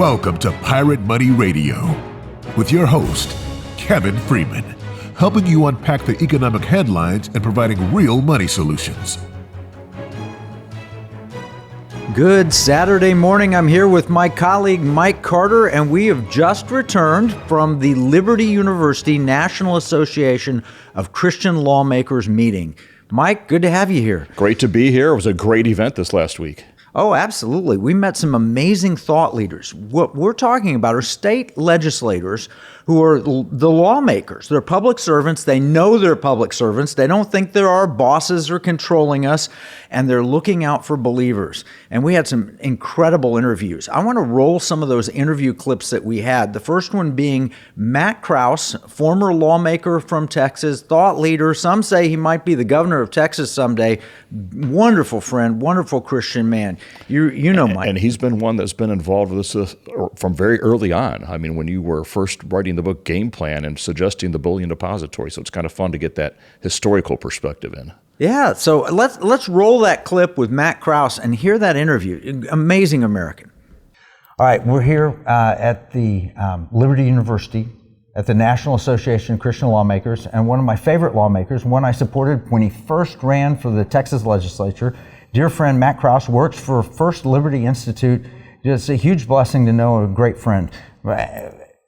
Welcome to Pirate Money Radio with your host, Kevin Freeman, helping you unpack the economic headlines and providing real money solutions. Good Saturday morning. I'm here with my colleague Mike Carter, and we have just returned from the Liberty University National Association of Christian Lawmakers meeting. Mike, good to have you here. Great to be here. It was a great event this last week. Oh, absolutely. We met some amazing thought leaders. What we're talking about are state legislators who are the lawmakers. They're public servants. They know they're public servants. They don't think there are bosses or controlling us, and they're looking out for believers. And we had some incredible interviews. I want to roll some of those interview clips that we had. The first one being Matt Krause, former lawmaker from Texas, thought leader. Some say he might be the governor of Texas someday. Wonderful friend, wonderful Christian man. You know Mike. And he's been one that's been involved with this from very early on. I mean, when you were first writing the book Game Plan and suggesting the bullion depository. So it's kind of fun to get that historical perspective in. Yeah, so let's roll that clip with Matt Krause and hear that interview. Amazing American. All right, we're here at the Liberty University at the National Association of Christian Lawmakers, and one of my favorite lawmakers, one I supported when he first ran for the Texas legislature, dear friend Matt Krause, works for First Liberty Institute. It's a huge blessing to know a great friend.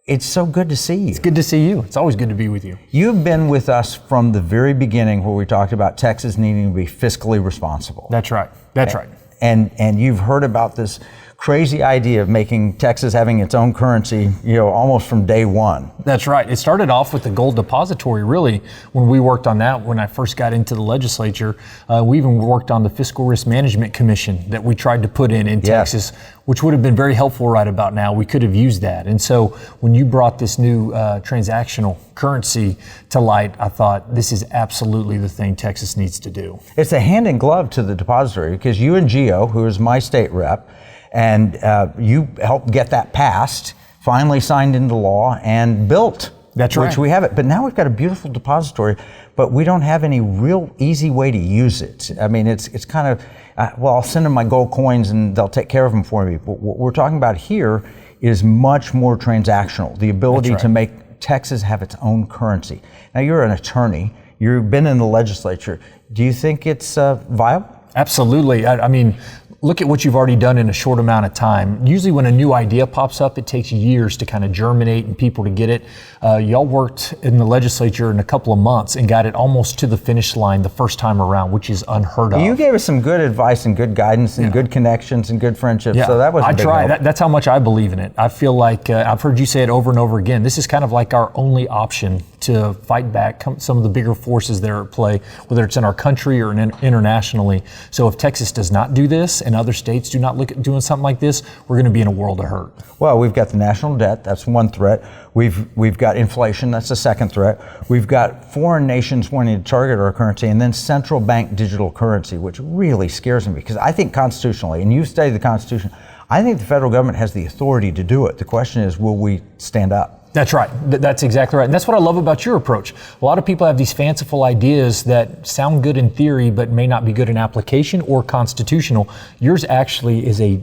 It's so good to see you. It's good to see you. It's always good to be with you. You've been with us from the very beginning where we talked about Texas needing to be fiscally responsible. That's right. That's right. And you've heard about this crazy idea of making Texas having its own currency, almost from day one. That's right. It started off with the gold depository, really, when we worked on that when I first got into the legislature. We even worked on the Fiscal Risk Management Commission that we tried to put in Texas, which would have been very helpful right about now. We could have used that. And so when you brought this new transactional currency to light, I thought this is absolutely the thing Texas needs to do. It's a hand in glove to the depository because you and Gio, who is my state rep, and you helped get that passed, finally signed into law and built. That's right. Which we have it. But now we've got a beautiful depository, but we don't have any real easy way to use it. I mean, it's kind of, I'll send them my gold coins and they'll take care of them for me. But what we're talking about here is much more transactional, the ability to make Texas have its own currency. Now, you're an attorney. You've been in the legislature. Do you think it's viable? Absolutely. I mean, look at what you've already done in a short amount of time. Usually when a new idea pops up, it takes years to kind of germinate and people to get it. Y'all worked in the legislature in a couple of months and got it almost to the finish line the first time around, which is unheard of. You gave us some good advice and good guidance and good connections and good friendships, so that was a big help. That's how much I believe in it. I feel like I've heard you say it over and over again. This is kind of like our only option to fight back some of the bigger forces that are at play, whether it's in our country or internationally. So if Texas does not do this and other states do not look at doing something like this, we're going to be in a world of hurt. Well, we've got the national debt, that's one threat. We've got inflation, that's the second threat. We've got foreign nations wanting to target our currency, and then central bank digital currency, which really scares me because I think constitutionally, and you've studied the Constitution, I think the federal government has the authority to do it. The question is, will we stand up? That's right. That's exactly right. And that's what I love about your approach. A lot of people have these fanciful ideas that sound good in theory, but may not be good in application or constitutional. Yours actually is a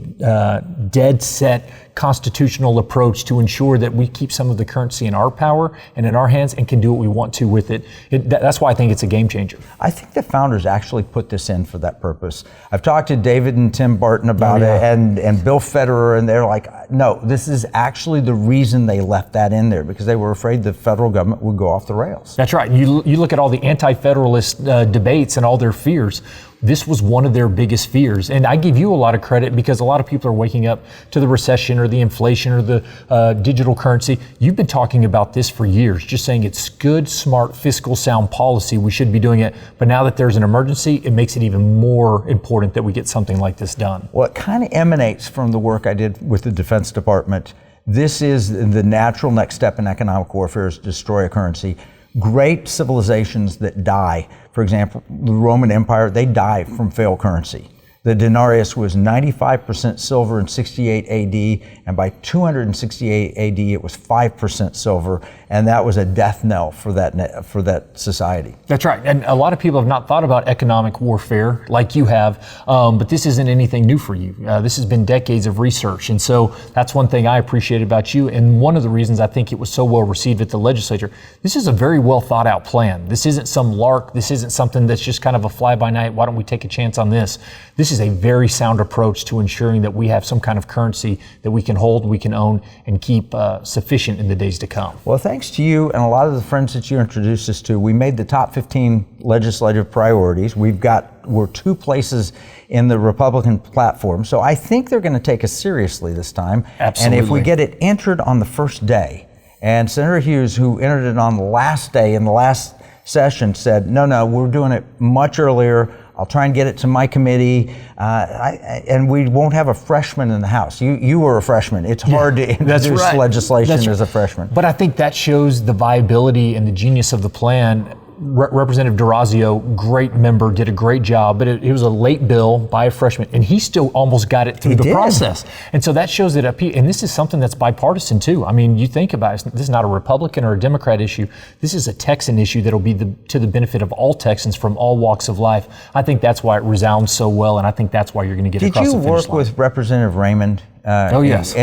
dead set constitutional approach to ensure that we keep some of the currency in our power and in our hands and can do what we want to with it. That's why I think it's a game changer. I think the founders actually put this in for that purpose. I've talked to David and Tim Barton about it and Bill Federer, and they're like, no, this is actually the reason they left that in there, because they were afraid the federal government would go off the rails. That's right. You look at all the anti-federalist debates and all their fears. This was one of their biggest fears. And I give you a lot of credit because a lot of people are waking up to the recession or the inflation or the digital currency. You've been talking about this for years, just saying it's good, smart, fiscal sound policy. We should be doing it. But now that there's an emergency, it makes it even more important that we get something like this done. Well, it kind of emanates from the work I did with the Defense Department. This is the natural next step in economic warfare, is to destroy a currency. Great civilizations that die, for example, the Roman Empire, they die from failed currency. The denarius was 95% silver in 68 AD, and by 268 AD, it was 5% silver, and that was a death knell for that society. That's right, and a lot of people have not thought about economic warfare like you have, but this isn't anything new for you. This has been decades of research, and so that's one thing I appreciate about you, and one of the reasons I think it was so well received at the legislature. This is a very well thought out plan. This isn't some lark. This isn't something that's just kind of a fly-by-night, why don't we take a chance on this? This is a very sound approach to ensuring that we have some kind of currency that we can hold, we can own, and keep sufficient in the days to come. Well, thanks to you and a lot of the friends that you introduced us to, we made the top 15 legislative priorities. We're 2 places in the Republican platform, so I think they're going to take us seriously this time. Absolutely. And if we get it entered on the first day, and Senator Hughes, who entered it on the last day in the last session, said, no, we're doing it much earlier. I'll try and get it to my committee, and we won't have a freshman in the House. You were a freshman. It's hard to introduce legislation as a freshman. But I think that shows the viability and the genius of the plan. Representative Dorazio, great member, did a great job, but it was a late bill by a freshman, and he still almost got it through the process. And so that shows that, and this is something that's bipartisan too. I mean, you think about it, this is not a Republican or a Democrat issue. This is a Texan issue that'll be to the benefit of all Texans from all walks of life. I think that's why it resounds so well, and I think that's why you're going to get across the finish line. Did you work with Representative Raymond? Oh, yes.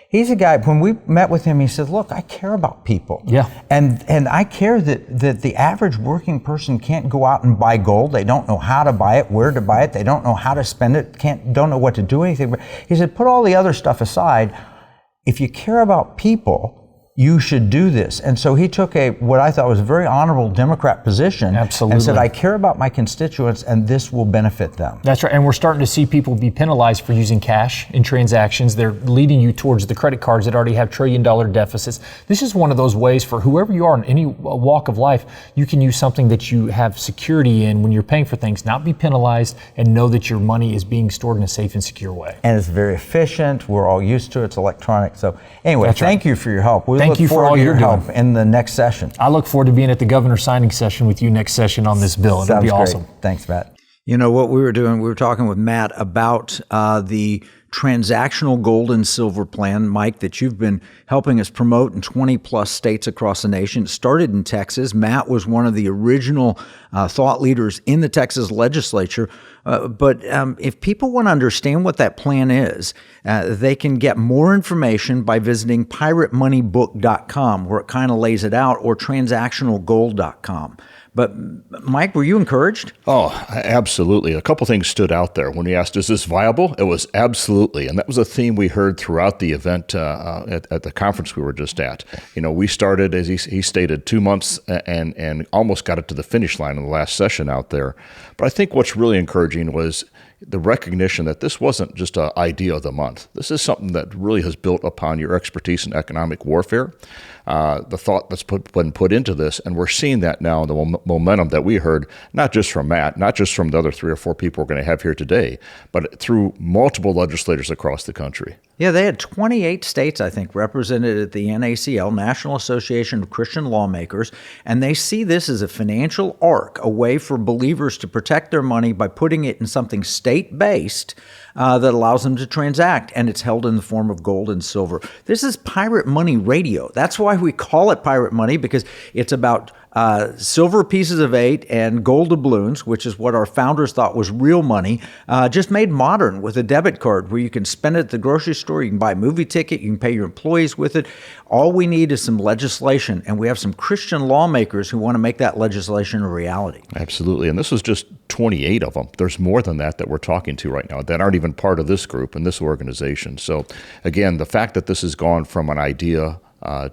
He's a guy, when we met with him, he said, look, I care about people. Yeah. And I care that the average working person can't go out and buy gold. They don't know how to buy it, where to buy it. They don't know how to spend it, don't know what to do anything. But he said, put all the other stuff aside. If you care about people, you should do this. And so he took what I thought was a very honorable Democrat position. Absolutely. And said, I care about my constituents and this will benefit them. That's right. And we're starting to see people be penalized for using cash in transactions. They're leading you towards the credit cards that already have trillion-dollar deficits. This is one of those ways for whoever you are in any walk of life, you can use something that you have security in when you're paying for things, not be penalized, and know that your money is being stored in a safe and secure way. And it's very efficient. We're all used to it. It's electronic. So anyway, thank you for your help. Thank you for all your help in the next session. I look forward to being at the governor's signing session with you next session on this bill. It'll be awesome. Great. Thanks, Matt. You know what we were doing? We were talking with Matt about the transactional gold and silver plan, Mike, that you've been helping us promote in 20 plus states across the nation. It started in Texas. Matt was one of the original thought leaders in the Texas legislature. But if people want to understand what that plan is, they can get more information by visiting piratemoneybook.com, where it kind of lays it out, or transactionalgold.com. But Mike, were you encouraged? Oh, absolutely. A couple things stood out there. When we asked, is this viable? It was absolutely. And that was a theme we heard throughout the event at the conference we were just at. You know, we started, as he stated, 2 months and almost got it to the finish line in the last session out there. But I think what's really encouraging was the recognition that this wasn't just an idea of the month. This is something that really has built upon your expertise in economic warfare, the thought that's been put into this, and we're seeing that now in the momentum that we heard, not just from Matt, not just from the other 3 or 4 people we're going to have here today, but through multiple legislators across the country. Yeah, they had 28 states, I think, represented at the NACL, National Association of Christian Lawmakers, and they see this as a financial arc, a way for believers to protect their money by putting it in something state-based that allows them to transact, and it's held in the form of gold and silver. This is Pirate Money Radio. That's why we call it Pirate Money, because it's about silver pieces of 8 and gold doubloons, which is what our founders thought was real money, just made modern with a debit card where you can spend it at the grocery store, you can buy a movie ticket, you can pay your employees with it. All we need is some legislation, and we have some Christian lawmakers who want to make that legislation a reality. Absolutely, and this was just 28 of them. There's more than that we're talking to right now that aren't even part of this group and this organization. So again, the fact that this has gone from an idea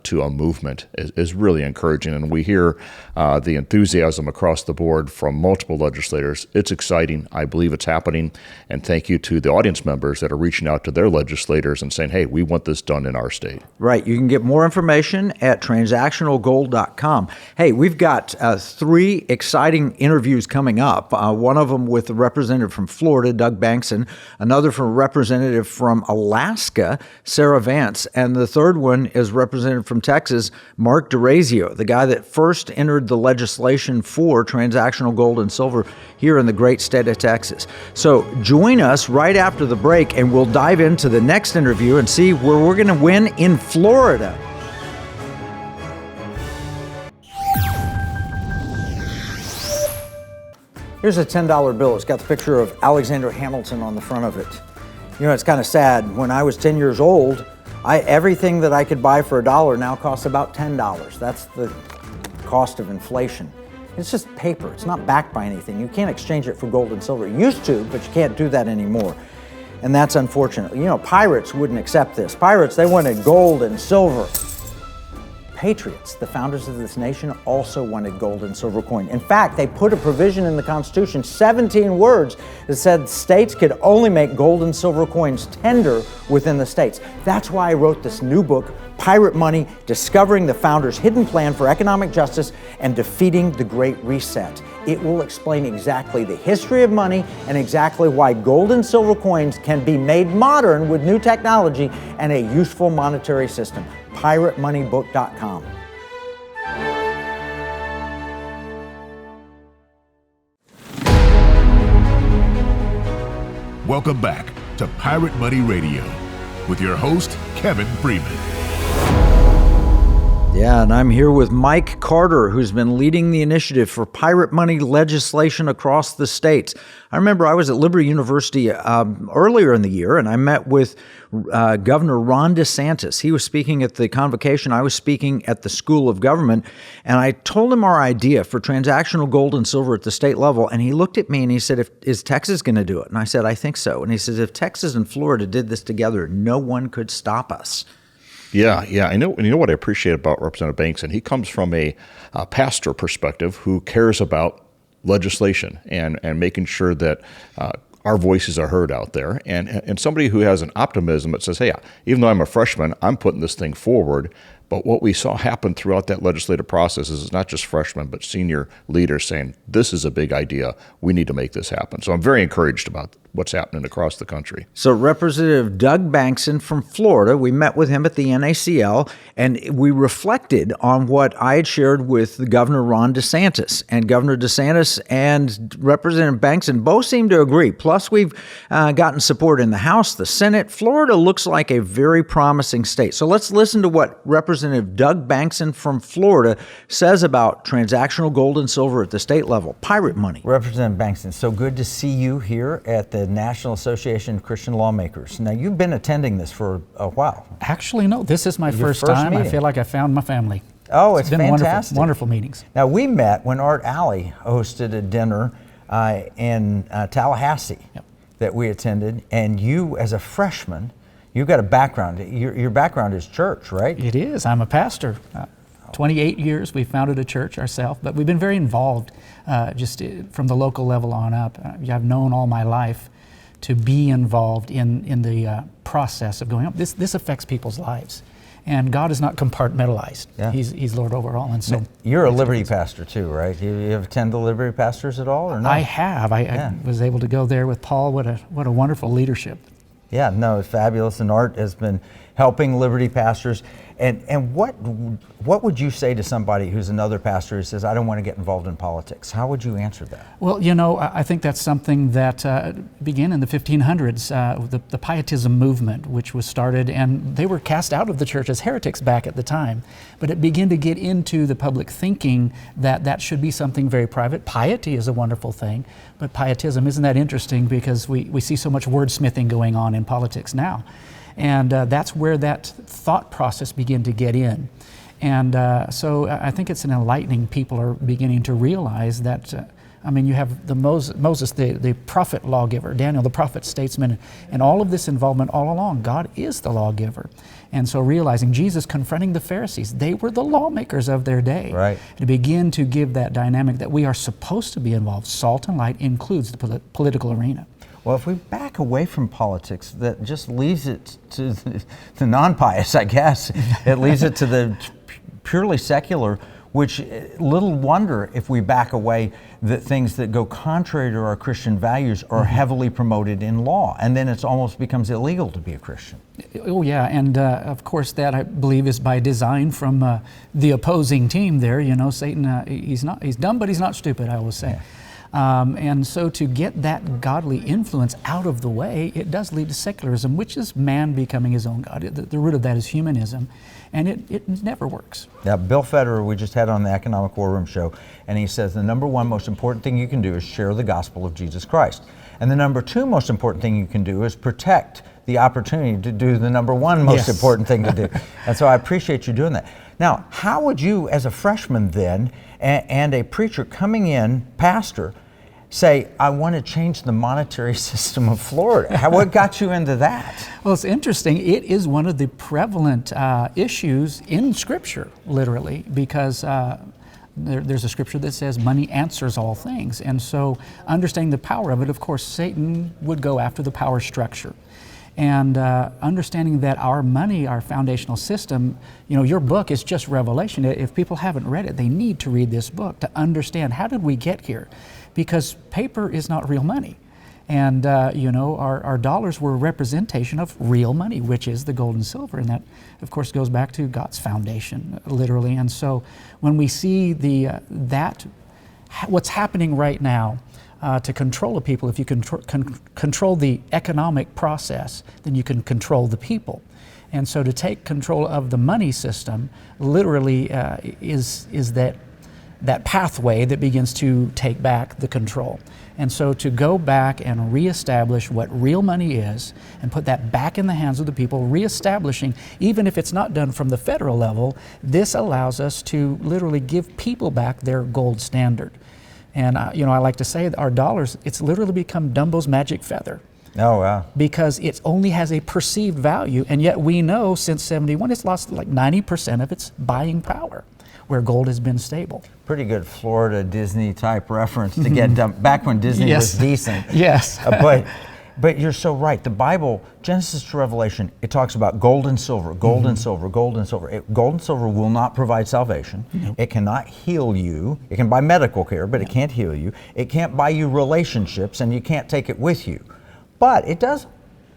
to a movement is really encouraging. And we hear the enthusiasm across the board from multiple legislators. It's exciting. I believe it's happening. And thank you to the audience members that are reaching out to their legislators and saying, hey, we want this done in our state. Right. You can get more information at transactionalgold.com. Hey, we've got 3 exciting interviews coming up. One of them with the representative from Florida, Doug Bankson, another from a representative from Alaska, Sarah Vance, and the third one is Representative representative from Texas, Mark Dorazio, the guy that first entered the legislation for transactional gold and silver here in the great state of Texas. So join us right after the break, and we'll dive into the next interview and see where we're going to win in Florida. Here's a $10 bill. It's got the picture of Alexander Hamilton on the front of it. You know, it's kind of sad. When I was 10 years old, everything that I could buy for $1 now costs about $10. That's the cost of inflation. It's just paper. It's not backed by anything. You can't exchange it for gold and silver. You used to, but you can't do that anymore. And that's unfortunate. You know, pirates wouldn't accept this. Pirates, they wanted gold and silver. Patriots, the founders of this nation, also wanted gold and silver coin. In fact, they put a provision in the Constitution, 17 words, that said states could only make gold and silver coins tender within the states. That's why I wrote this new book, Pirate Money, Discovering the Founders' Hidden Plan for Economic Justice and Defeating the Great Reset. It will explain exactly the history of money and exactly why gold and silver coins can be made modern with new technology and a useful monetary system. PirateMoneyBook.com. Welcome back to Pirate Money Radio with your host, Kevin Freeman. Yeah, and I'm here with Mike Carter, who's been leading the initiative for pirate money legislation across the states. I remember I was at Liberty University earlier in the year, and I met with Governor Ron DeSantis. He was speaking at the convocation. I was speaking at the School of Government, and I told him our idea for transactional gold and silver at the state level, and he looked at me and he said, is Texas going to do it? And I said, I think so. And he says, if Texas and Florida did this together, no one could stop us. Yeah. I know. And you know what I appreciate about Representative Bankson? He comes from a pastor perspective who cares about legislation and making sure that our voices are heard out there, and somebody who has an optimism that says, hey, even though I'm a freshman, I'm putting this thing forward. But what we saw happen throughout that legislative process is it's not just freshmen, but senior leaders saying, this is a big idea. We need to make this happen. So I'm very encouraged about what's happening across the country. So Representative Doug Bankson from Florida, we met with him at the NACL, and we reflected on what I had shared with Governor Ron DeSantis. And Governor DeSantis and Representative Bankson both seem to agree. Plus, we've gotten support in the House, the Senate. Florida looks like a very promising state. So let's listen to what Representative Doug Bankson from Florida says about transactional gold and silver at the state level, pirate money. Representative Bankson, so good to see you here at the National Association of Christian Lawmakers. Now, you've been attending this for a while. Actually, no, this is my first time. meeting. I feel like I found my family. Oh, it's been fantastic. Wonderful meetings. Now, we met when Art Alley hosted a dinner in Tallahassee that we attended, and you, as a freshman, you've got a background. Your background is church, right? It is. I'm a pastor. 28 years we founded a church ourselves, but we've been very involved just from the local level on up. I've known all my life to be involved in the process of going up. This affects people's lives, and God is not compartmentalized. Yeah. He's Lord over all, and so you're a Liberty pastor too, right? You have attended the Liberty pastors at all, or not? I have. I was able to go there with Paul. What a wonderful leadership. Yeah, no, it's fabulous, and Art has been helping Liberty pastors. And what would you say to somebody who's another pastor who says, I don't want to get involved in politics? How would you answer that? Well, you know, I think that's something that began in the 1500s, the Pietism movement, which was started, and they were cast out of the church as heretics back at the time. But it began to get into the public thinking that should be something very private. Piety is a wonderful thing, but Pietism, isn't that interesting? Because we see so much wordsmithing going on in politics now. And that's where that thought process began to get in. And so I think it's an enlightening. People are beginning to realize that, you have the Moses, the prophet lawgiver, Daniel, the prophet statesman, and all of this involvement all along. God is the lawgiver. And so realizing Jesus confronting the Pharisees, they were the lawmakers of their day. Right. To begin to give that dynamic that we are supposed to be involved. Salt and light includes the political arena. Well, if we back away from politics, that just leaves it to the non-pious, I guess. It leaves it to the purely secular, which little wonder if we back away that things that go contrary to our Christian values are heavily promoted in law, and then it almost becomes illegal to be a Christian. Oh yeah, and of course that I believe is by design from the opposing team there. You know, Satan, he's dumb, but he's not stupid, I always say. And so to get that godly influence out of the way, it does lead to secularism, which is man becoming his own God. The root of that is humanism, and it never works. Now, Bill Federer, we just had on the Economic War Room show, and he says the number one most important thing you can do is share the gospel of Jesus Christ. And the number two most important thing you can do is protect the opportunity to do the number one most important thing to do. And so I appreciate you doing that. Now, how would you, as a freshman then, and a preacher coming in, pastor, say, I want to change the monetary system of Florida? What got you into that? Well, it's interesting. It is one of the prevalent issues in Scripture, literally, because there's a scripture that says money answers all things. And so understanding the power of it, of course, Satan would go after the power structure. And understanding that our money, our foundational system, you know, your book is just revelation. If people haven't read it, they need to read this book to understand how did we get here? Because paper is not real money. And, you know, our dollars were a representation of real money, which is the gold and silver. And that, of course, goes back to God's foundation, literally. And so when we see what's happening right now, to control the people, if you control the economic process, then you can control the people. And so to take control of the money system literally is that pathway that begins to take back the control. And so to go back and reestablish what real money is and put that back in the hands of the people, reestablishing, even if it's not done from the federal level, this allows us to literally give people back their gold standard. And you know, I like to say that our dollars, it's literally become Dumbo's magic feather. Oh, wow. Because it only has a perceived value, and yet we know since 71 it's lost like 90% of its buying power, where gold has been stable. Pretty good Florida Disney type reference to get done back when Disney was decent. Yes. But you're so right. The Bible, Genesis to Revelation, it talks about gold and silver, gold and silver, gold and silver. Gold and silver will not provide salvation. Nope. It cannot heal you. It can buy medical care, but it can't heal you. It can't buy you relationships, and you can't take it with you. But it does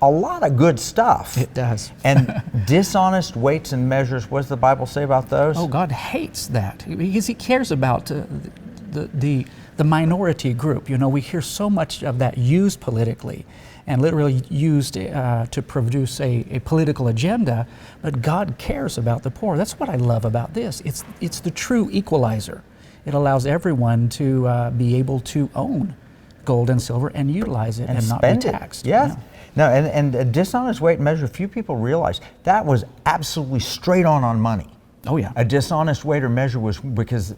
a lot of good stuff. It does. And dishonest weights and measures, what does the Bible say about those? Oh, God hates that, because He cares about the minority group. You know, we hear so much of that used politically and literally used to produce a political agenda, but God cares about the poor. That's what I love about this. It's the true equalizer. It allows everyone to be able to own gold and silver and utilize it and not be taxed. Yes. Yeah. No, and a dishonest weight and measure, few people realize that was absolutely straight on money. Oh yeah. A dishonest weight or measure was because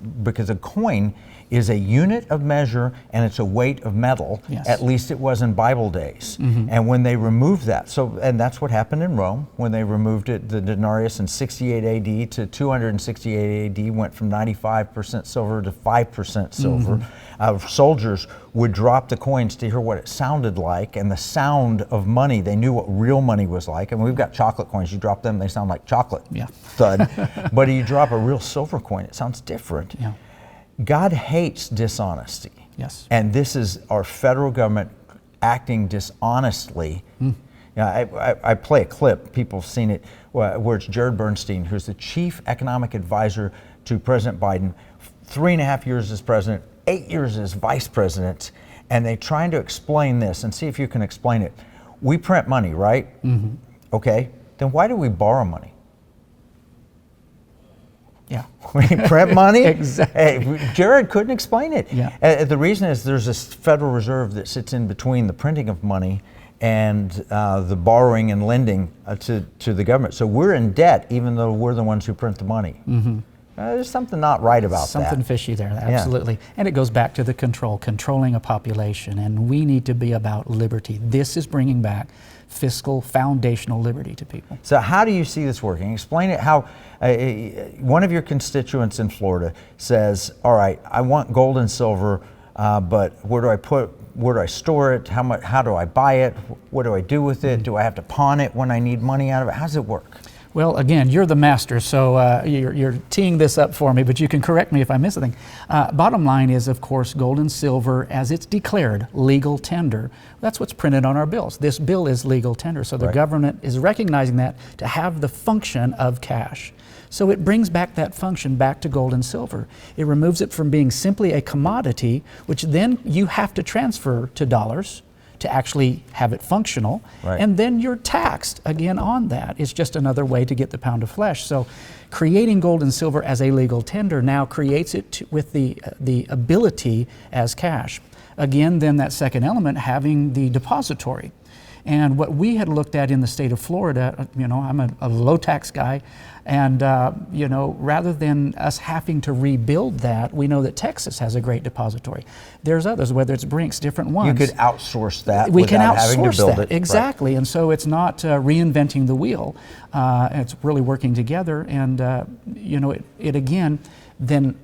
a coin is a unit of measure and it's a weight of metal. Yes. At least it was in Bible days. And when they removed that, and that's what happened in Rome when they removed it, the denarius in 68 AD to 268 AD went from 95% silver to 5% silver. Soldiers would drop the coins to hear what it sounded like, and the sound of money, they knew what real money was like. And we've got chocolate coins, you drop them, they sound like chocolate. Yeah. Thud. But you drop a real silver coin, it sounds different. Yeah. God hates dishonesty. Yes. And this is our federal government acting dishonestly. You know, I play a clip, people have seen it, where it's Jared Bernstein, who's the chief economic advisor to President Biden, 3.5 years as president, 8 years as vice president, and they're trying to explain this and see if you can explain it. We print money, right? Okay, then why do we borrow money? Yeah. We print money? Exactly. Hey, Jared couldn't explain it. Yeah. The reason is there's this Federal Reserve that sits in between the printing of money and the borrowing and lending to the government. So we're in debt even though we're the ones who print the money. There's something not right about that. Something fishy there, absolutely. Yeah. And it goes back to the controlling a population, and we need to be about liberty. This is bringing back fiscal, foundational liberty to people. So how do you see this working? Explain it how one of your constituents in Florida says, all right, I want gold and silver, but where do I store it? How do I buy it? What do I do with it? Do I have to pawn it when I need money out of it? How does it work? Well, again, you're the master, so you're teeing this up for me, but you can correct me if I miss anything. Bottom line is, of course, gold and silver, as it's declared legal tender. That's what's printed on our bills. This bill is legal tender, so the government is recognizing that to have the function of cash. So it brings back that function back to gold and silver. It removes it from being simply a commodity, which then you have to transfer to dollars to actually have it functional, and then you're taxed again on that. It's just another way to get the pound of flesh. So creating gold and silver as a legal tender now creates it with the ability as cash. Again, then that second element, having the depository. And what we had looked at in the state of Florida, I'm a low tax guy, and rather than us having to rebuild that, we know that Texas has a great depository. There's others, whether it's Brink's, different ones. You could outsource that we can without outsource having to build that. it. Exactly, and so it's not reinventing the wheel. It's really working together, and it again then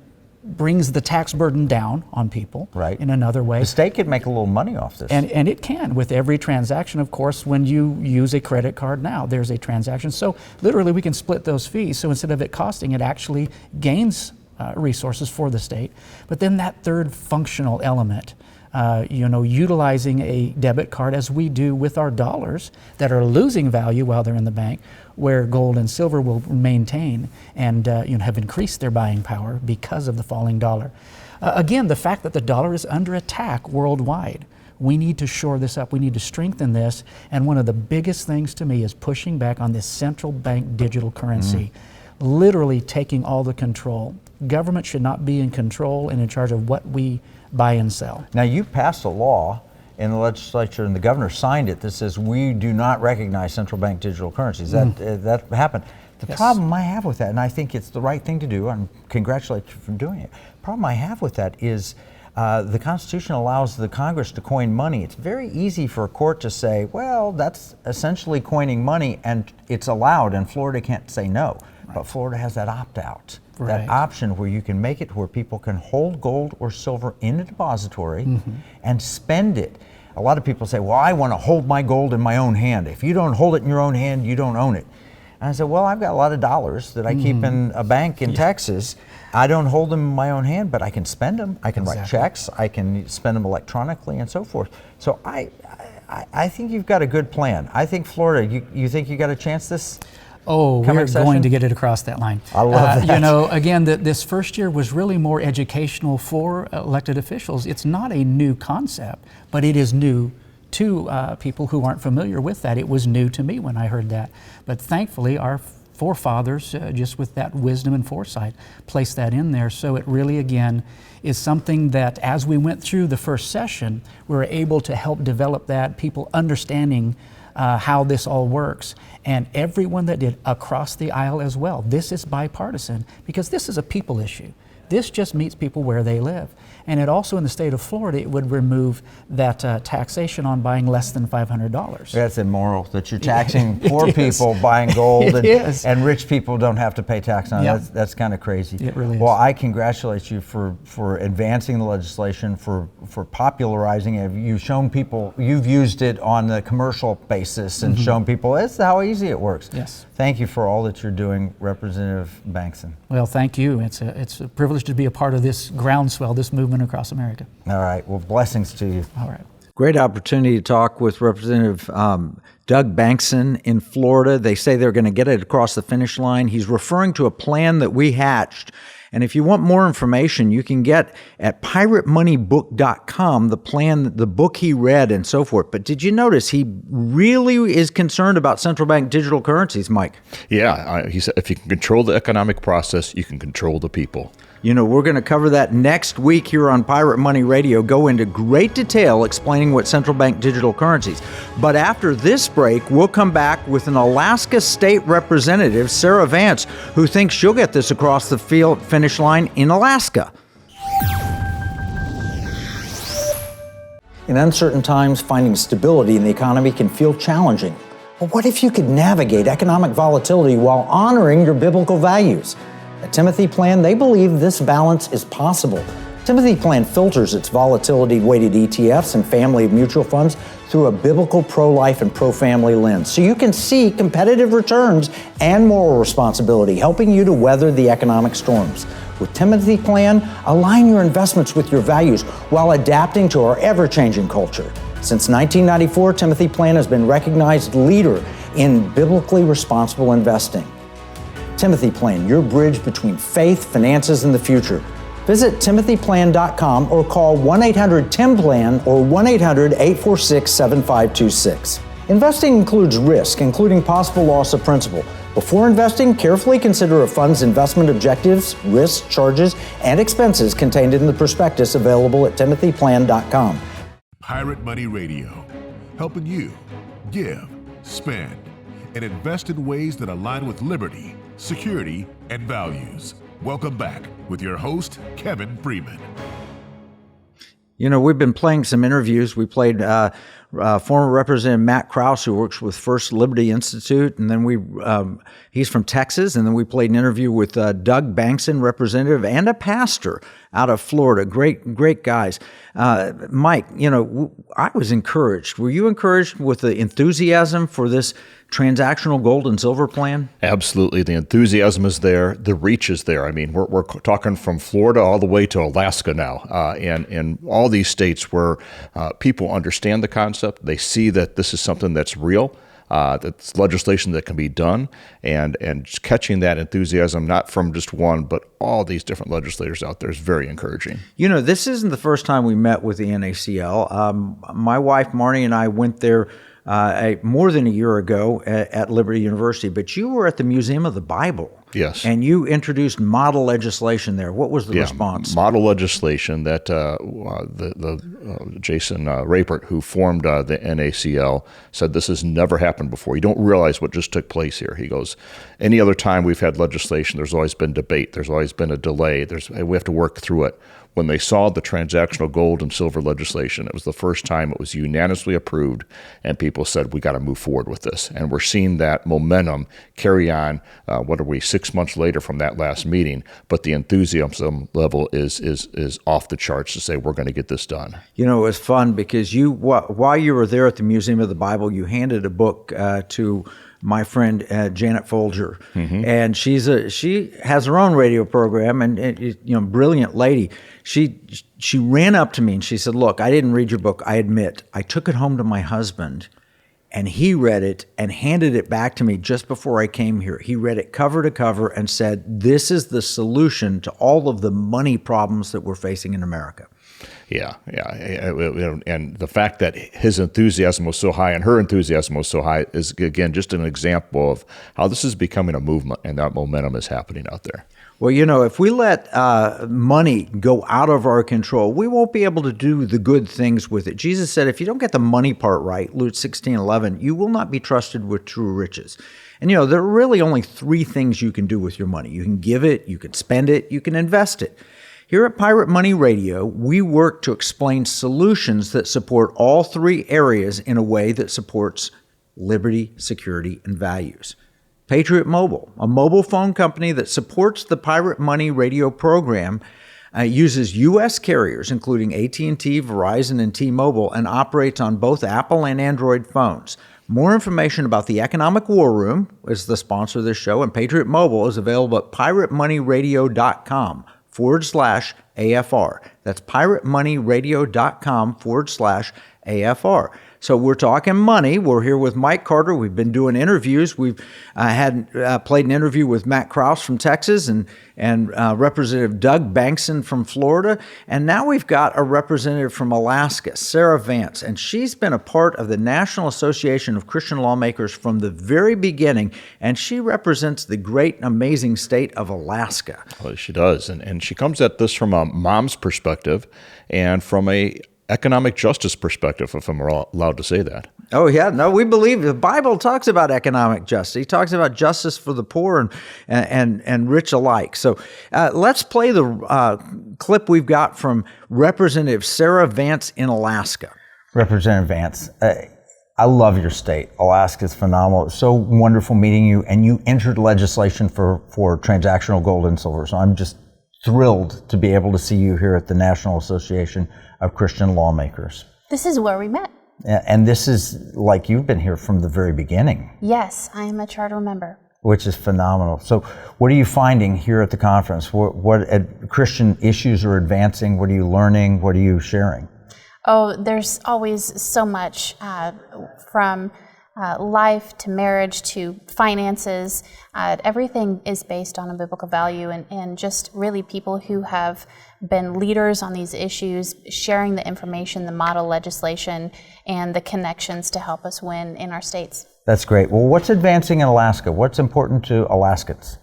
brings the tax burden down on people in another way. The state could make a little money off this. And it can with every transaction. Of course, when you use a credit card now, there's a transaction. So literally we can split those fees. So instead of it costing, it actually gains resources for the state. But then that third functional element, utilizing a debit card as we do with our dollars that are losing value while they're in the bank, where gold and silver will maintain and have increased their buying power because of the falling dollar. Again, the fact that the dollar is under attack worldwide. We need to shore this up. We need to strengthen this. And one of the biggest things to me is pushing back on this central bank digital currency, literally taking all the control. Government should not be in control and in charge of what we buy and sell. Now, you passed a law in the legislature, and the governor signed it, that says we do not recognize central bank digital currencies. That happened. The problem I have with that, and I think it's the right thing to do, and congratulate you for doing it. The problem I have with that is the Constitution allows the Congress to coin money. It's very easy for a court to say, well, that's essentially coining money, and it's allowed, and Florida can't say no. But Florida has that opt-out. That option where you can make it where people can hold gold or silver in a depository and spend it. A lot of people say, well, I want to hold my gold in my own hand. If you don't hold it in your own hand, you don't own it. And I said, well, I've got a lot of dollars that I keep in a bank in Texas. I don't hold them in my own hand, but I can spend them. I can write checks. I can spend them electronically and so forth. So I think you've got a good plan. I think Florida, you think you got a chance this we're going to get it across that line. I love that. Again, this first year was really more educational for elected officials. It's not a new concept, but it is new to people who aren't familiar with that. It was new to me when I heard that. But thankfully, our forefathers, just with that wisdom and foresight, placed that in there. So it really, again, is something that as we went through the first session, we were able to help develop that, people understanding how this all works. And everyone that did across the aisle as well. This is bipartisan because this is a people issue. This just meets people where they live. And it also, in the state of Florida, it would remove that taxation on buying less than $500. That's immoral, that you're taxing poor people buying gold and rich people don't have to pay tax on it. That's kind of crazy. It really is. Well, I congratulate you for advancing the legislation, for popularizing it. You've shown people, you've used it on the commercial basis and shown people this is how easy it works. Yes. Thank you for all that you're doing, Representative Bankson. Well, thank you. It's a privilege to be a part of this groundswell, this movement across America. All right. Well, blessings to you. All right. Great opportunity to talk with Representative Doug Bankson in Florida. They say they're going to get it across the finish line. He's referring to a plan that we hatched. And if you want more information, you can get at piratemoneybook.com the plan, the book he read and so forth. But did you notice he really is concerned about central bank digital currencies, Mike? Yeah, he said if you can control the economic process, you can control the people. We're going to cover that next week here on Pirate Money Radio, go into great detail explaining what central bank digital currencies. But after this break, we'll come back with an Alaska State Representative, Sarah Vance, who thinks she'll get this across the finish line in Alaska. In uncertain times, finding stability in the economy can feel challenging. But what if you could navigate economic volatility while honoring your biblical values? At Timothy Plan, they believe this balance is possible. Timothy Plan filters its volatility-weighted ETFs and family of mutual funds through a biblical pro-life and pro-family lens, so you can see competitive returns and moral responsibility, helping you to weather the economic storms. With Timothy Plan, align your investments with your values while adapting to our ever-changing culture. Since 1994, Timothy Plan has been recognized leader in biblically responsible investing. Timothy Plan, your bridge between faith, finances, and the future. Visit timothyplan.com or call 1-800-TIM-PLAN or 1-800-846-7526. Investing includes risk, including possible loss of principal. Before investing, carefully consider a fund's investment objectives, risks, charges, and expenses contained in the prospectus available at timothyplan.com. Pirate Money Radio, helping you give, spend, and invest in ways that align with liberty, security, and values. Welcome back with your host, Kevin Freeman. You know, we've been playing some interviews. We played former Representative Matt Krause, who works with First Liberty Institute, and then he's from Texas, and then we played an interview with Doug Bankson, representative, and a pastor out of Florida. Great guys. Mike, you know, I was encouraged. Were you encouraged with the enthusiasm for this transactional gold and silver plan? Absolutely. The enthusiasm is there. The reach is there. I mean, we're talking from Florida all the way to Alaska now, and all these states where people understand the concept. They see that this is something that's real, that's legislation that can be done, and just catching that enthusiasm, not from just one, but all these different legislators out there, is very encouraging. You know, this isn't the first time we met with the NACL. My wife, Marnie, and I went there more than a year ago at Liberty University, but you were at the Museum of the Bible. Yes. And you introduced model legislation there. What was the response? Model legislation that Jason Rapert, who formed the NACL, said this has never happened before. You don't realize what just took place here. He goes, any other time we've had legislation, there's always been debate. There's always been a delay. We have to work through it. When they saw the transactional gold and silver legislation, it was the first time it was unanimously approved, and people said, we got to move forward with this. And we're seeing that momentum carry on, 6 months later from that last meeting, but the enthusiasm level is off the charts to say, we're going to get this done. You know, it was fun because while you were there at the Museum of the Bible, you handed a book to my friend Janet Folger, and she has her own radio program, and brilliant lady. She ran up to me and she said, "Look, I didn't read your book. I admit, I took it home to my husband, and he read it and handed it back to me just before I came here. He read it cover to cover and said, this is the solution to all of the money problems that we're facing in America." Yeah. And the fact that his enthusiasm was so high and her enthusiasm was so high is, again, just an example of how this is becoming a movement and that momentum is happening out there. Well, you know, if we let money go out of our control, we won't be able to do the good things with it. Jesus said, if you don't get the money part right, Luke 16:11, you will not be trusted with true riches. And, you know, there are really only three things you can do with your money. You can give it, you can spend it, you can invest it. Here at Pirate Money Radio, we work to explain solutions that support all three areas in a way that supports liberty, security, and values. Patriot Mobile, a mobile phone company that supports the Pirate Money Radio program, uses U.S. carriers, including AT&T, Verizon, and T-Mobile, and operates on both Apple and Android phones. More information about the Economic War Room is the sponsor of this show, and Patriot Mobile is available at piratemoneyradio.com/AFR. That's piratemoneyradio.com/AFR. So we're talking money. We're here with Mike Carter. We've been doing interviews. We've played an interview with Matt Krause from Texas and Representative Doug Bankson from Florida. And now we've got a representative from Alaska, Sarah Vance. And she's been a part of the National Association of Christian Lawmakers from the very beginning. And she represents the great and amazing state of Alaska. Well, she does. And she comes at this from a mom's perspective and from a economic justice perspective, if I'm allowed to say that. Oh, yeah. No, we believe the Bible talks about economic justice. He talks about justice for the poor and rich alike. So let's play the clip we've got from Representative Sarah Vance in Alaska. Representative Vance, I love your state. Alaska is phenomenal. It's so wonderful meeting you. And you entered legislation for transactional gold and silver. So I'm just thrilled to be able to see you here at the National Association of Christian Lawmakers. This is where we met. And this is like you've been here from the very beginning. Yes, I am a charter member. Which is phenomenal. So what are you finding here at the conference? What Christian issues are advancing? What are you learning? What are you sharing? Oh, there's always so much from life to marriage to finances. Everything is based on a biblical value, and just really people who have been leaders on these issues, sharing the information, the model legislation, and the connections to help us win in our states. That's great. Well, what's advancing in Alaska? What's important to Alaskans?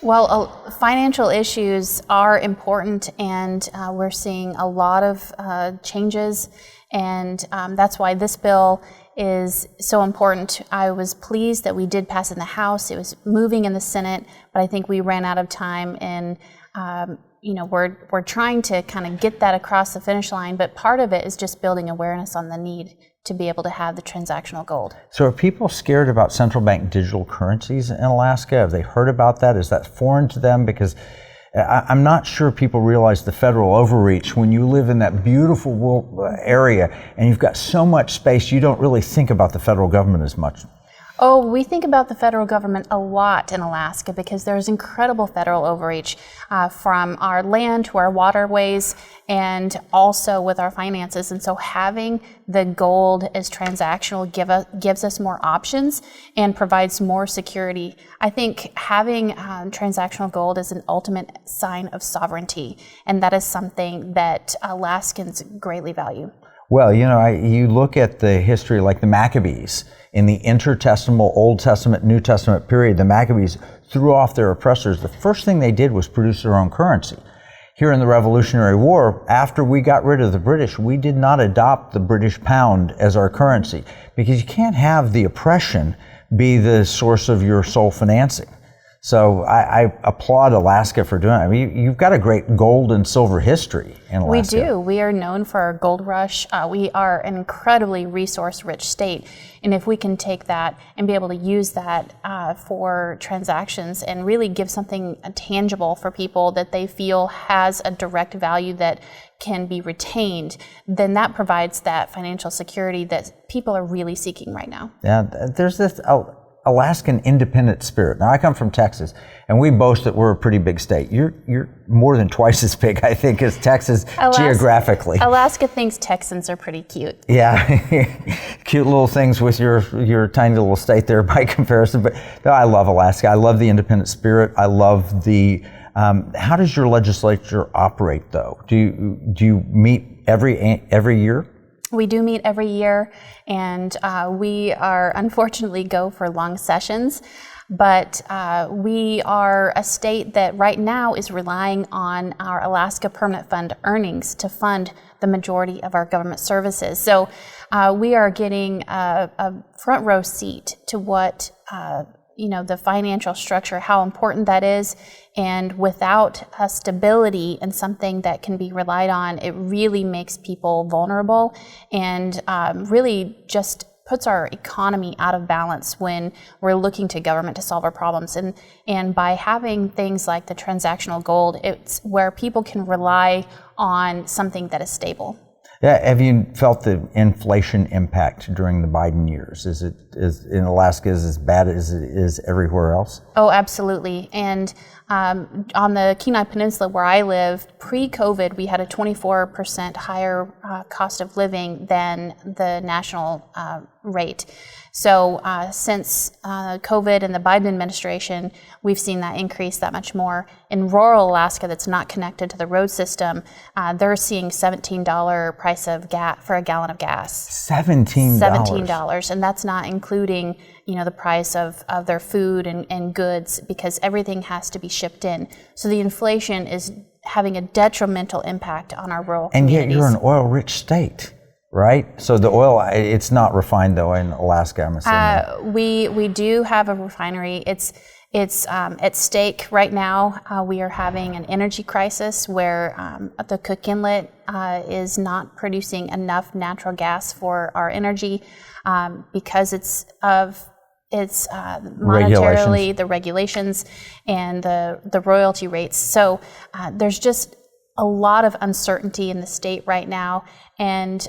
Well, financial issues are important, and we're seeing a lot of changes, and that's why this bill is so important. I was pleased that we did pass in the House. It was moving in the Senate, but I think we ran out of time, and we're trying to kind of get that across the finish line, but part of it is just building awareness on the need to be able to have the transactional gold. So are people scared about central bank digital currencies in Alaska? Have they heard about that? Is that foreign to them? Because I'm not sure people realize the federal overreach. When you live in that beautiful area and you've got so much space, you don't really think about the federal government as much. Oh, we think about the federal government a lot in Alaska because there's incredible federal overreach from our land to our waterways and also with our finances. And so having the gold as transactional gives us more options and provides more security. I think having transactional gold is an ultimate sign of sovereignty, and that is something that Alaskans greatly value. Well, you look at the history like the Maccabees. In the intertestamental Old Testament, New Testament period, the Maccabees threw off their oppressors. The first thing they did was produce their own currency. Here in the Revolutionary War, after we got rid of the British, we did not adopt the British pound as our currency because you can't have the oppression be the source of your sole financing. So I applaud Alaska for doing it. I mean, you've got a great gold and silver history in Alaska. We do. We are known for our gold rush. We are an incredibly resource-rich state. And if we can take that and be able to use that for transactions and really give something tangible for people that they feel has a direct value that can be retained, then that provides that financial security that people are really seeking right now. Yeah, there's this Alaskan independent spirit. Now, I come from Texas, and we boast that we're a pretty big state. You're more than twice as big, I think, as Texas geographically. Alaska thinks Texans are pretty cute. Yeah, cute little things with your tiny little state there by comparison. But no, I love Alaska. I love the independent spirit. I love the. How does your legislature operate, though? Do you meet every year? We do meet every year, and we are unfortunately go for long sessions, but we are a state that right now is relying on our Alaska Permanent Fund earnings to fund the majority of our government services. So we are getting a front row seat to what the financial structure, how important that is. And without a stability and something that can be relied on, it really makes people vulnerable and really just puts our economy out of balance when we're looking to government to solve our problems. And by having things like the transactional gold, it's where people can rely on something that is stable. Yeah, have you felt the inflation impact during the Biden years? Is in Alaska as bad as it is everywhere else? Oh, absolutely. And on the Kenai Peninsula where I live, pre-COVID, we had a 24% higher cost of living than the national rate. So since COVID and the Biden administration, we've seen that increase that much more. In rural Alaska that's not connected to the road system, they're seeing $17 price of gas for a gallon of gas. $17? $17, and that's not including the price of their food and goods, because everything has to be shipped in. So the inflation is having a detrimental impact on our rural communities. And yet you're an oil-rich state. Right? So the oil, it's not refined though in Alaska, I'm assuming. We do have a refinery. It's at stake right now. We are having an energy crisis where the Cook Inlet is not producing enough natural gas for our energy because it's of it's monetarily, the regulations, and the royalty rates. So there's just a lot of uncertainty in the state right now, and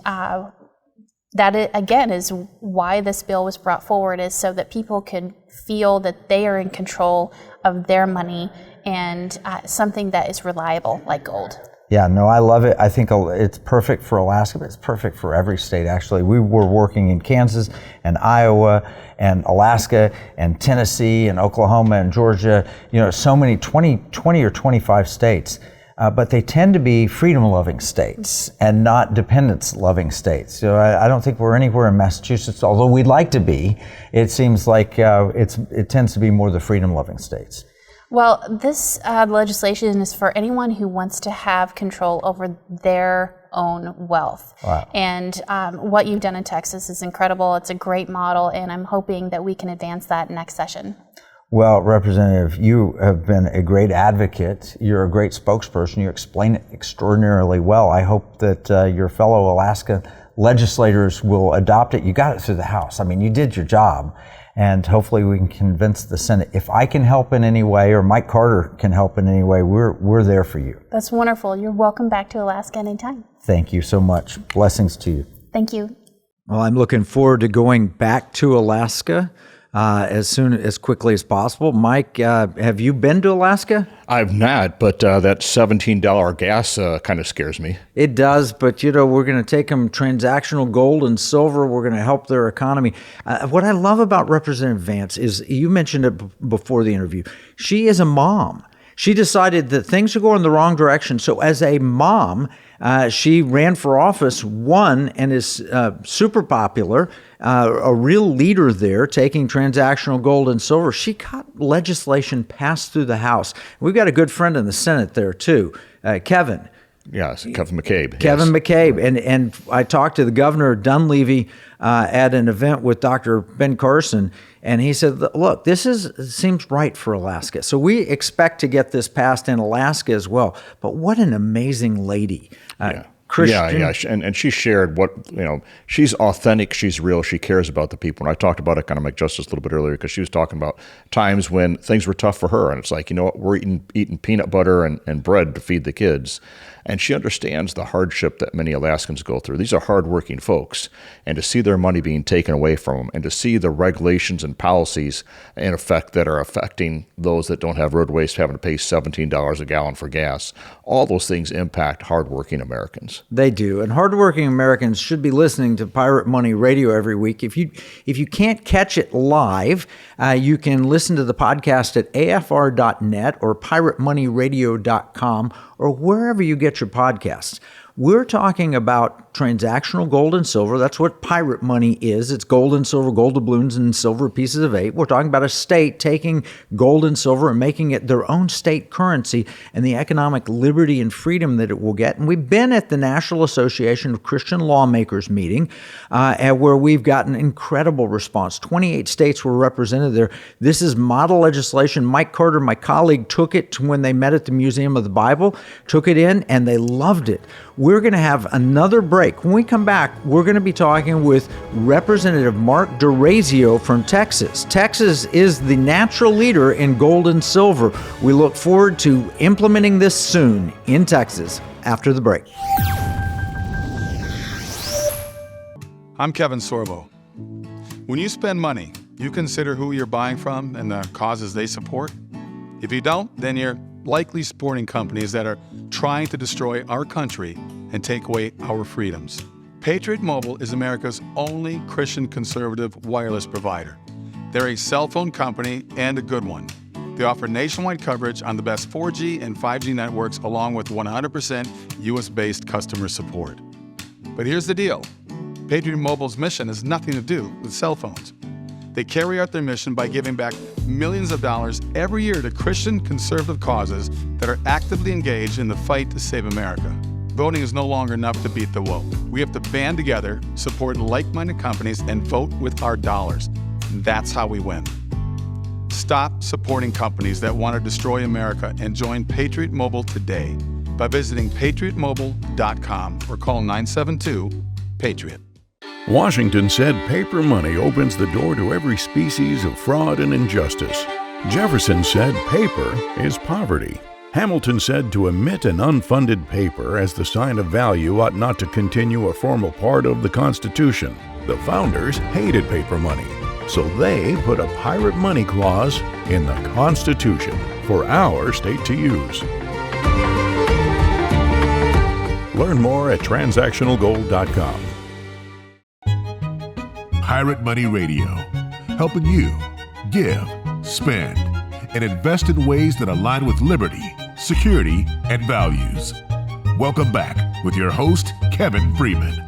that again is why this bill was brought forward, is so that people can feel that they are in control of their money and something that is reliable like gold. Yeah, no, I love it. I think it's perfect for Alaska, but it's perfect for every state, actually. We were working in Kansas and Iowa and Alaska and Tennessee and Oklahoma and Georgia, so many, 20 or 25 states. But they tend to be freedom-loving states and not dependence-loving states. So I don't think we're anywhere in Massachusetts, although we'd like to be. It seems like it tends to be more the freedom-loving states. Well, this legislation is for anyone who wants to have control over their own wealth. Wow. And what you've done in Texas is incredible. It's a great model, and I'm hoping that we can advance that next session. Well, Representative, you have been a great advocate. You're a great spokesperson. You explain it extraordinarily well. I hope that your fellow Alaska legislators will adopt it. You got it through the House. I mean, you did your job. And hopefully we can convince the Senate. If I can help in any way, or Mike Carter can help in any way, we're there for you. That's wonderful. You're welcome back to Alaska anytime. Thank you so much. Blessings to you. Thank you. Well, I'm looking forward to going back to Alaska as quickly as possible. Mike, have you been to Alaska? I've not, but that $17 gas kind of scares me. It does, but we're going to take them transactional gold and silver. We're going to help their economy. What I love about Representative Vance is, you mentioned it before the interview, she is a mom. She decided that things are going the wrong direction. So as a mom, she ran for office, won, and is super popular, a real leader there, taking transactional gold and silver. She got legislation passed through the House. We've got a good friend in the Senate there, too, Kevin. Yes, Kevin McCabe. Kevin McCabe. And I talked to the governor, Dunleavy, at an event with Dr. Ben Carson, and he said, look, this seems right for Alaska. So we expect to get this passed in Alaska as well. But what an amazing lady. Christian. Yeah. And she shared she's authentic, she's real, she cares about the people. And I talked about economic justice a little bit earlier, because she was talking about times when things were tough for her. And it's like, we're eating peanut butter and bread to feed the kids. And she understands the hardship that many Alaskans go through. These are hardworking folks. And to see their money being taken away from them, and to see the regulations and policies in effect that are affecting those that don't have roadways having to pay $17 a gallon for gas, all those things impact hardworking Americans. They do. And hardworking Americans should be listening to Pirate Money Radio every week. If you can't catch it live, you can listen to the podcast at afr.net or piratemoneyradio.com or wherever you get your podcasts. We're talking about transactional gold and silver. That's what pirate money is. It's gold and silver, gold doubloons and silver pieces of 8. We're talking about a state taking gold and silver and making it their own state currency, and the economic liberty and freedom that it will get. And we've been at the National Association of Christian Lawmakers meeting, where we've gotten incredible response. 28 states were represented there. This is model legislation. Mike Carter, my colleague, took it when they met at the Museum of the Bible, took it in, and they loved it. We're going to have another break. When we come back, we're going to be talking with Representative Mark Dorazio from Texas. Texas is the natural leader in gold and silver. We look forward to implementing this soon in Texas after the break. I'm Kevin Sorbo. When you spend money, you consider who you're buying from and the causes they support. If you don't, then you're likely supporting companies that are trying to destroy our country and take away our freedoms. Patriot Mobile is America's only Christian conservative wireless provider. They're a cell phone company, and a good one. They offer nationwide coverage on the best 4G and 5G networks, along with 100% US-based customer support. But here's the deal. Patriot Mobile's mission has nothing to do with cell phones. They carry out their mission by giving back millions of dollars every year to Christian conservative causes that are actively engaged in the fight to save America. Voting is no longer enough to beat the woke. We have to band together, support like-minded companies, and vote with our dollars. That's how we win. Stop supporting companies that want to destroy America and join Patriot Mobile today by visiting patriotmobile.com or call 972-PATRIOT. Washington said paper money opens the door to every species of fraud and injustice. Jefferson said paper is poverty. Hamilton said to emit an unfunded paper as the sign of value ought not to continue a formal part of the Constitution. The founders hated paper money, so they put a pirate money clause in the Constitution for our state to use. Learn more at transactionalgold.com. Pirate Money Radio, helping you give, spend, and invest in ways that align with liberty, security, and values. Welcome back with your host, Kevin Freeman.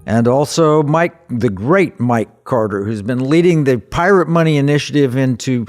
And also Mike, the great Mike Carter, who's been leading the Pirate Money Initiative into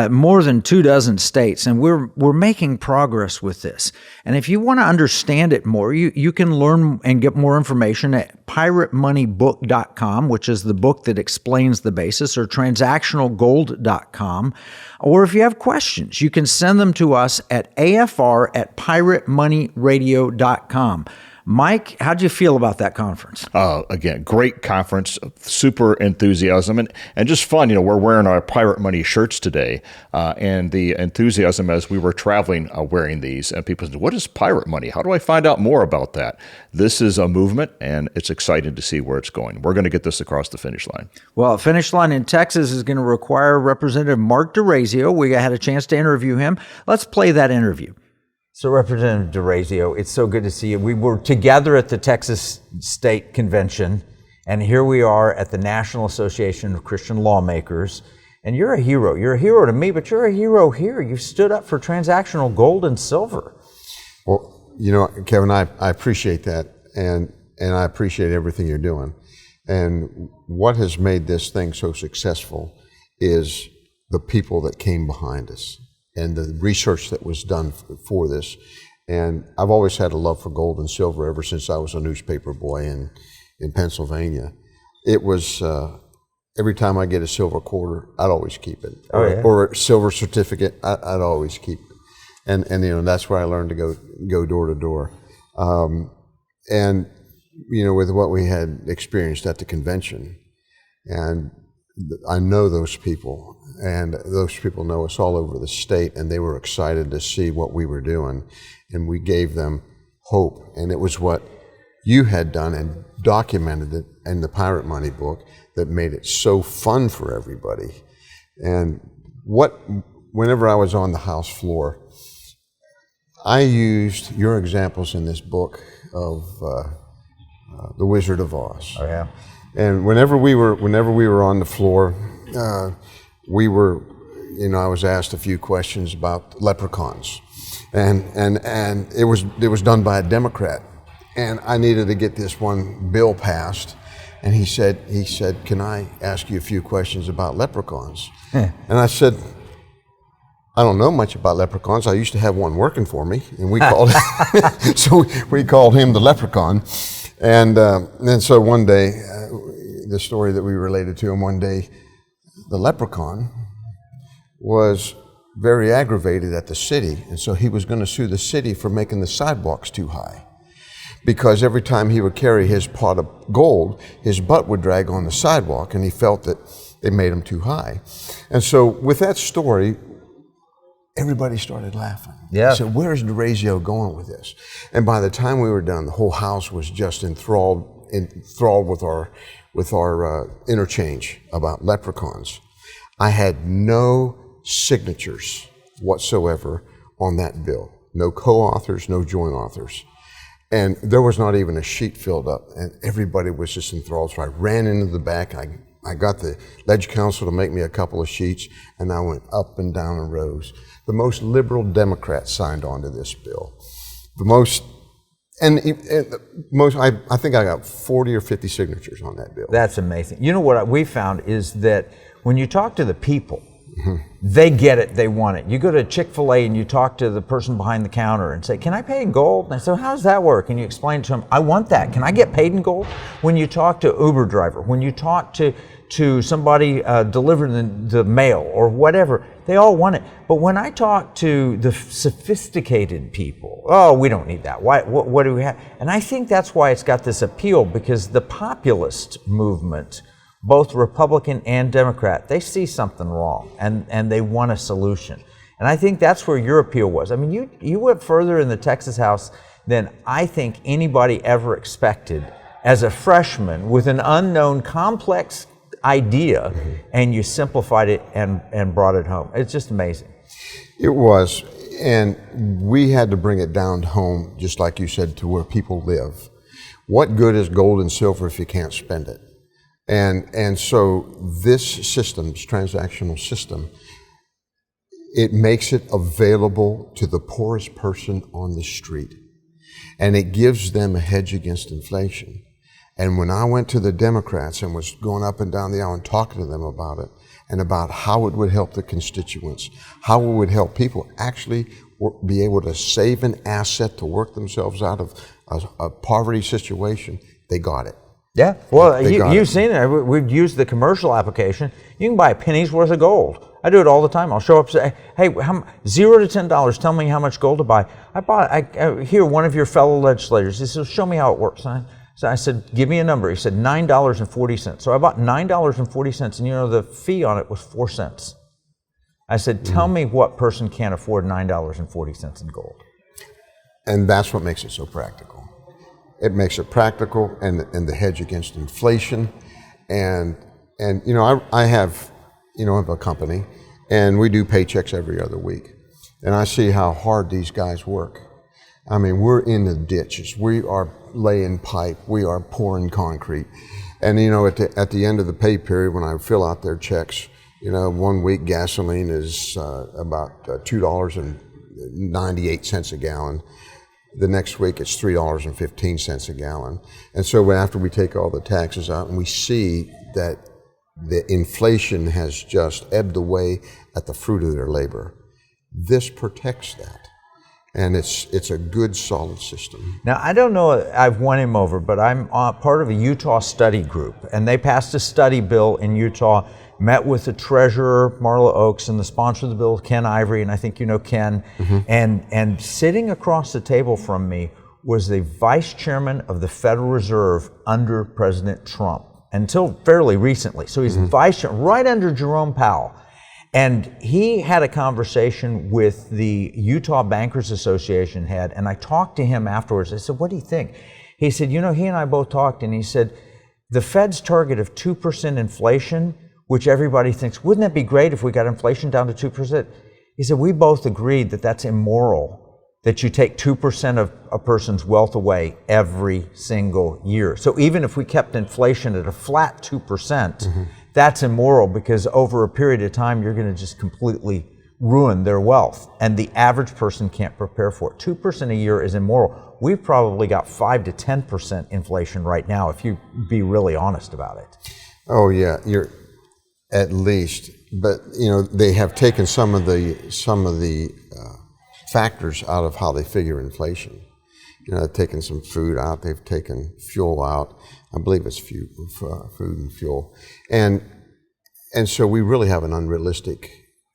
more than 24 states. And we're making progress with this. And if you want to understand it more, you can learn and get more information at piratemoneybook.com, which is the book that explains the basis, or transactionalgold.com. Or if you have questions, you can send them to us at afr@piratemoneyradio.com. Mike, how'd you feel about that conference? Again, great conference, super enthusiasm, and just fun. You know, we're wearing our Pirate Money shirts today, and the enthusiasm as we were traveling wearing these, and people said, what is Pirate Money? How do I find out more about that? This is a movement, and it's exciting to see where it's going. We're going to get this across the finish line. Well, finish line in Texas is going to require Representative Mark Dorazio. We had a chance to interview him. Let's play that interview. So Representative Dorazio, it's so good to see you. We were together at the Texas State Convention, and here we are at the National Association of Christian Lawmakers. And you're a hero. You're a hero to me, but you're a hero here. You stood up for transactional gold and silver. Well, you know, Kevin, I appreciate that, and I appreciate everything you're doing. And what has made this thing so successful is the people that came behind us and the research that was done for this. And I've always had a love for gold and silver ever since I was a newspaper boy in Pennsylvania. It was, every time I get a silver quarter, I'd always keep it. Or a silver certificate, I'd always keep it. And you know, that's where I learned to go door to door. And, you know, with what we had experienced at the convention, and I know those people, and those people know us all over the state, and they were excited to see what we were doing, and we gave them hope. And it was what you had done and documented it in the Pirate Money book that made it so fun for everybody. And whenever I was on the House floor, I used your examples in this book of The Wizard of Oz. Oh, yeah. And whenever we were on the floor, we were, you know, I was asked a few questions about leprechauns, and it was done by a Democrat, and I needed to get this one bill passed, and he said, can I ask you a few questions about leprechauns? And I said, I don't know much about leprechauns. I used to have one working for me, and we called so we called him the leprechaun. And so one day, the story that we related to him, one day, the leprechaun was very aggravated at the city, and so he was going to sue the city for making the sidewalks too high. Because every time he would carry his pot of gold, his butt would drag on the sidewalk, and he felt that they made him too high. And so with that story, everybody started laughing. Yeah. So where's Dorazio going with this? And by the time we were done, the whole house was just enthralled with our interchange about leprechauns. I had no signatures whatsoever on that bill. No co-authors, no joint authors. And there was not even a sheet filled up, and everybody was just enthralled. So I ran into the back. I got the Leg Council to make me a couple of sheets, and I went up and down the rows. The most liberal Democrats signed on to this bill. I think I got 40 or 50 signatures on that bill. That's amazing. You know what we found is that when you talk to the people, They get it, they want it. You go to Chick-fil-A and you talk to the person behind the counter and say, can I pay in gold? And I say, how does that work? And you explain to them, I want that. Can I get paid in gold? When you talk to Uber driver, when you talk to somebody delivering the mail or whatever, they all want it. But when I talk to the sophisticated people, oh, we don't need that. What do we have? And I think that's why it's got this appeal, because the populist movement, both Republican and Democrat, they see something wrong and they want a solution. And I think that's where your appeal was. I mean, you went further in the Texas House than I think anybody ever expected as a freshman with an unknown complex idea, and you simplified it and brought it home. It's just amazing. It was, and we had to bring it down home, just like you said, to where people live. What good is gold and silver if you can't spend it? And so this system, this transactional system, it makes it available to the poorest person on the street. And it gives them a hedge against inflation. And when I went to the Democrats and was going up and down the aisle and talking to them about it, and about how it would help the constituents, how it would help people actually be able to save an asset to work themselves out of a poverty situation, they got it. Yeah, well, you've seen it. We've used the commercial application. You can buy a penny's worth of gold. I do it all the time. I'll show up and say, hey, $0 to $10, tell me how much gold to buy. I hear one of your fellow legislators, he says, show me how it works. So I said, give me a number. He said, $9.40. So I bought $9.40, and you know, the fee on it was 4 cents. I said, tell me what person can't afford $9.40 in gold. And that's what makes it so practical. It makes it practical and the hedge against inflation. And you know, I have a company, and we do paychecks every other week. And I see how hard these guys work. I mean, we're in the ditches. We are laying pipe. We are pouring concrete. And you know, at the end of the pay period, when I fill out their checks, you know, 1 week gasoline is about $2.98 a gallon. The next week it's $3.15 a gallon. And so after we take all the taxes out and we see that the inflation has just ebbed away at the fruit of their labor, this protects that. And it's a good, solid system. Now, I don't know if I've won him over, but I'm part of a Utah study group, and they passed a study bill in Utah, met with the treasurer, Marla Oaks, and the sponsor of the bill, Ken Ivory, and I think you know Ken. And sitting across the table from me was the vice chairman of the Federal Reserve under President Trump, until fairly recently. So he's vice chairman, right under Jerome Powell. And he had a conversation with the Utah Bankers Association head, and I talked to him afterwards. I said, what do you think? He said, you know, he and I both talked, and he said, the Fed's target of 2% inflation, which everybody thinks, wouldn't that be great if we got inflation down to 2%? He said, we both agreed that that's immoral, that you take 2% of a person's wealth away every single year. So even if we kept inflation at a flat 2%, that's immoral, because over a period of time, you're going to just completely ruin their wealth. And the average person can't prepare for it. 2% a year is immoral. We've probably got 5 to 10% inflation right now, if you be really honest about it. Oh yeah, you're at least. But you know, they have taken some of the factors out of how they figure inflation. You know, they've taken some food out, they've taken fuel out. I believe it's food and fuel. And so we really have an unrealistic...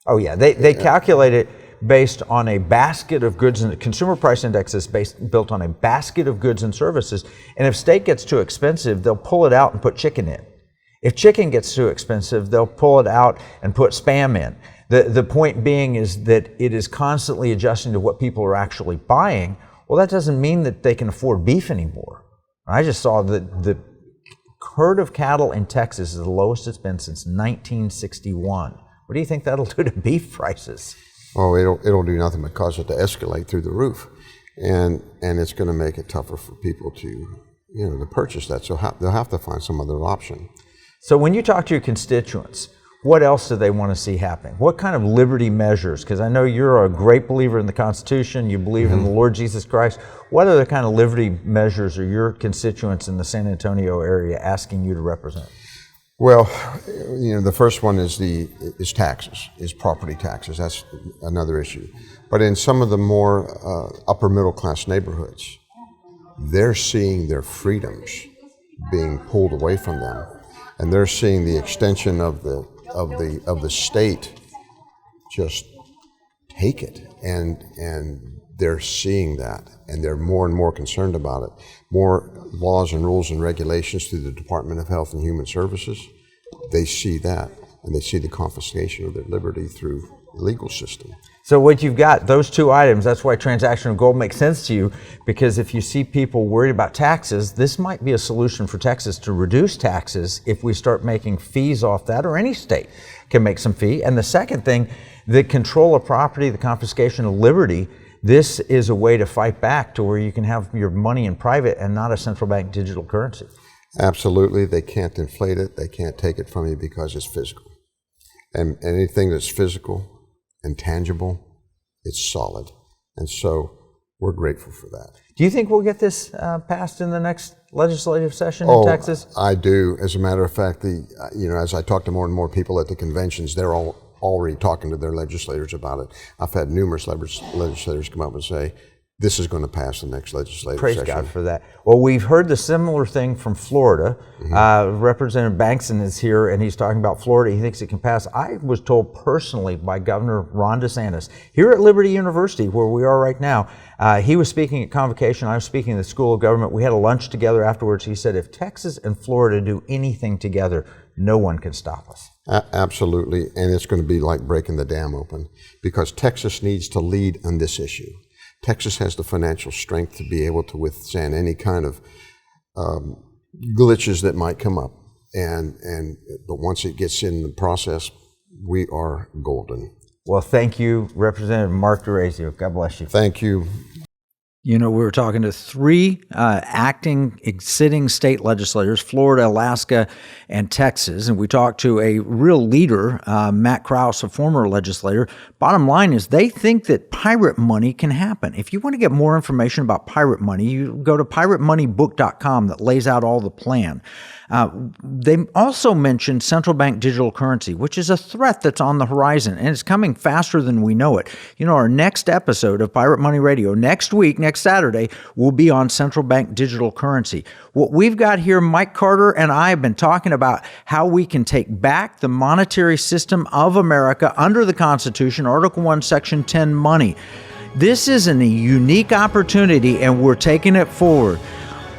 Oh yeah, they calculate it based on a basket of goods, and the consumer price index is built on a basket of goods and services. And if steak gets too expensive, they'll pull it out and put chicken in. If chicken gets too expensive, they'll pull it out and put Spam in. The point being is that it is constantly adjusting to what people are actually buying. Well, that doesn't mean that they can afford beef anymore. I just saw that the herd of cattle in Texas is the lowest it's been since 1961. What do you think that'll do to beef prices? Oh, it'll do nothing but cause it to escalate through the roof, and it's going to make it tougher for people to purchase that. So they'll have to find some other option. So when you talk to your constituents, what else do they want to see happening? What kind of liberty measures? Because I know you're a great believer in the Constitution, you believe in the Lord Jesus Christ. What other kind of liberty measures are your constituents in the San Antonio area asking you to represent? Well, the first one is taxes, is property taxes. That's another issue. But in some of the more upper middle class neighborhoods, they're seeing their freedoms being pulled away from them, and they're seeing the extension of the state just take it, and they're seeing that, and they're more and more concerned about it. More laws and rules and regulations through the Department of Health and Human Services, they see that, and they see the confiscation of their liberty through the legal system. So what you've got, those two items, that's why transactional gold makes sense to you, because if you see people worried about taxes, this might be a solution for Texas to reduce taxes if we start making fees off that, or any state can make some fee. And the second thing, the control of property, the confiscation of liberty, this is a way to fight back to where you can have your money in private and not a central bank digital currency. Absolutely. They can't inflate it. They can't take it from you because it's physical. And anything that's physical and tangible, it's solid. And so we're grateful for that. Do you think we'll get this passed in the next legislative session in Texas? I do. As a matter of fact, as I talk to more and more people at the conventions, they're all already talking to their legislators about it. I've had numerous legislators come up and say, this is going to pass the next legislative session. Praise God for that. Well, we've heard the similar thing from Florida. Representative Bankson is here, and he's talking about Florida. He thinks it can pass. I was told personally by Governor Ron DeSantis, here at Liberty University, where we are right now, he was speaking at Convocation. I was speaking at the School of Government. We had a lunch together afterwards. He said, if Texas and Florida do anything together, no one can stop us. Absolutely, and it's going to be like breaking the dam open, because Texas needs to lead on this issue. Texas has the financial strength to be able to withstand any kind of glitches that might come up, but once it gets in the process, we are golden. Well, thank you, Representative Mark Dorazio. God bless you. Thank you. We were talking to three sitting state legislators, Florida, Alaska, and Texas, and we talked to a real leader, Matt Krause, a former legislator. Bottom line is they think that pirate money can happen. If you want to get more information about pirate money, you go to piratemoneybook.com that lays out all the plan. They also mentioned central bank digital currency, which is a threat that's on the horizon, and it's coming faster than we know it. Our next episode of Pirate Money Radio next week, next Saturday, will be on central bank digital currency. What we've got here, Mike Carter and I have been talking about how we can take back the monetary system of America under the Constitution, Article 1, Section 10 money. This is a unique opportunity, and we're taking it forward.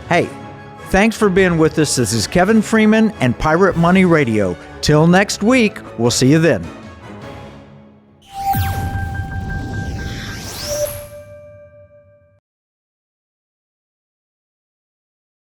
Hey, thanks for being with us. This is Kevin Freeman and Pirate Money Radio. Till next week, we'll see you then.